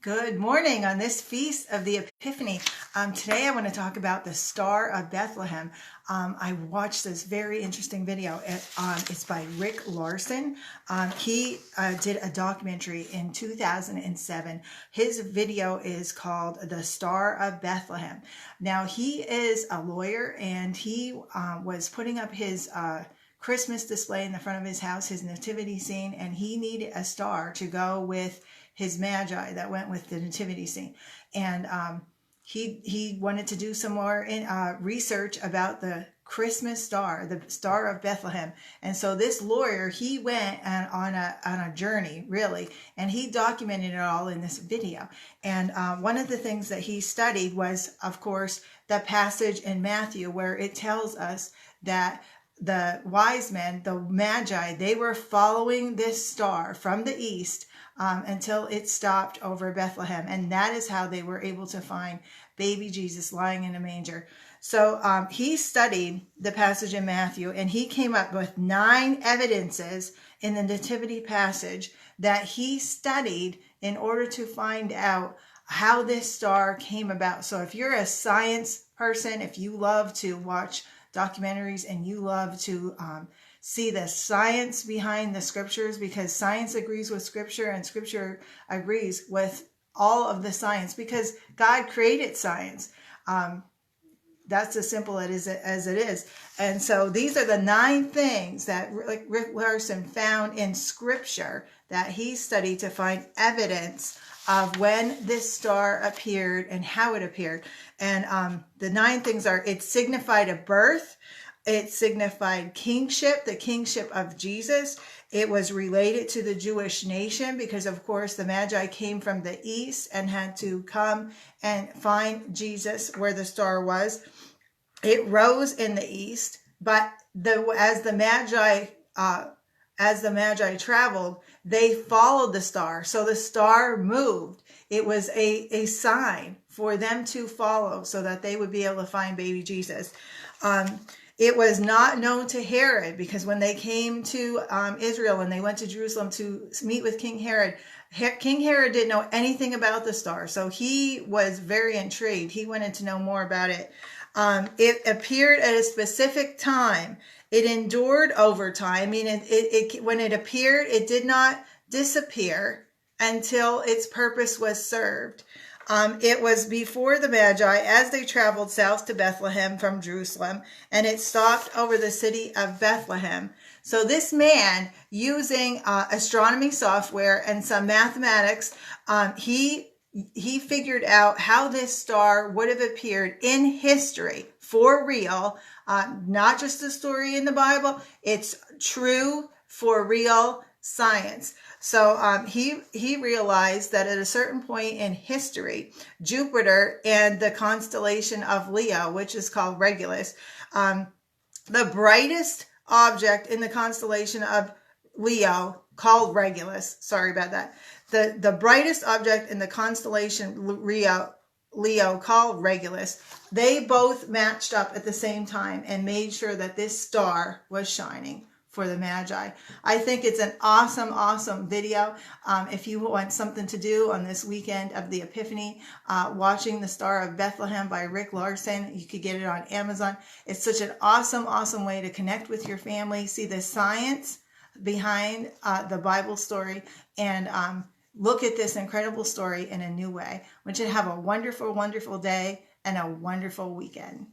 Good morning on this feast of the Epiphany. Today I want to talk about the Star of Bethlehem. I watched this very interesting video. It's by Rick Larson. He did a documentary in 2007. His video is called The Star of Bethlehem. Now he is a lawyer, and he was putting up his Christmas display in the front of his house, his nativity scene, and he needed a star to go with his magi that went with the nativity scene. And he wanted to do some more research about the Christmas star, the Star of Bethlehem. And so this lawyer, he went on a journey, really, and he documented it all in this video. And one of the things that he studied was, of course, the passage in Matthew where it tells us that the wise men, the magi, they were following this star from the east until it stopped over Bethlehem. And that is how they were able to find baby Jesus lying in a manger. So he studied the passage in Matthew, and he came up with 9 evidences in the nativity passage that he studied in order to find out how this star came about. So if you're a science person, if you love to watch documentaries and you love to see the science behind the scriptures, because science agrees with scripture and scripture agrees with all of the science because God created science. That's as simple as it is. And so these are the 9 things that Rick Larson found in scripture that he studied to find evidence of when this star appeared and how it appeared. And the 9 things are: it signified a birth, it signified kingship, the kingship of Jesus. It was related to the Jewish nation because, of course, the Magi came from the east and had to come and find Jesus where the star was. It rose in the east, but as the Magi traveled, they followed the star. So the star moved. It was a sign for them to follow so that they would be able to find baby Jesus. It was not known to Herod because when they came to Israel and they went to Jerusalem to meet with King Herod, King Herod didn't know anything about the star. So he was very intrigued. He wanted to know more about it. It appeared at a specific time. It endured over time. I mean, when it appeared, it did not disappear until its purpose was served. It was before the Magi as they traveled south to Bethlehem from Jerusalem, and it stopped over the city of Bethlehem. So this man, using astronomy software and some mathematics, he figured out how this star would have appeared in history for real, not just a story in the Bible. It's true for real science. So he realized that at a certain point in history, Jupiter and the constellation of Leo, which is called Regulus, the brightest object in the constellation of Leo, called Regulus, sorry about that, the brightest object in the constellation Leo called Regulus, they both matched up at the same time and made sure that this star was shining for the Magi. I think it's an awesome video. If you want something to do on this weekend of the Epiphany, watching the Star of Bethlehem by Rick Larson, you could get it on Amazon. It's such an awesome way to connect with your family, see the science behind the Bible story, and look at this incredible story in a new way. I want you to have a wonderful day and a wonderful weekend.